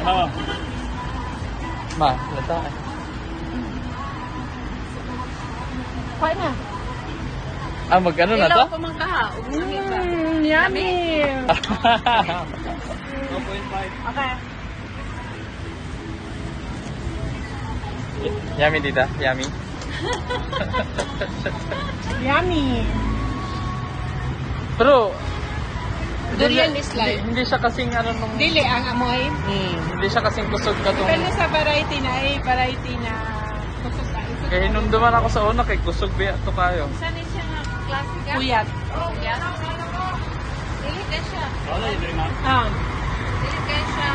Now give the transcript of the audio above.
Oo. Ma, lata. Kuha na. Ah, mag-ano na to? Ilaw ko mangkaha. Yummy. 2.5. Okay. Yummy, tita. Yummy. Yummy. Pero, Durian is like. hindi siya kasing ano nung... Dili ang amoy. Hindi siya kasing kusog ka tong... Depende sa variety na variety na kusog ka. Kaya hinumduman ako sa una kay kusog biya to kayo. Saan siya nga klasika? Puyat. Puyat. Dili ka siya. Wala, yun rin na. Dili ka siya.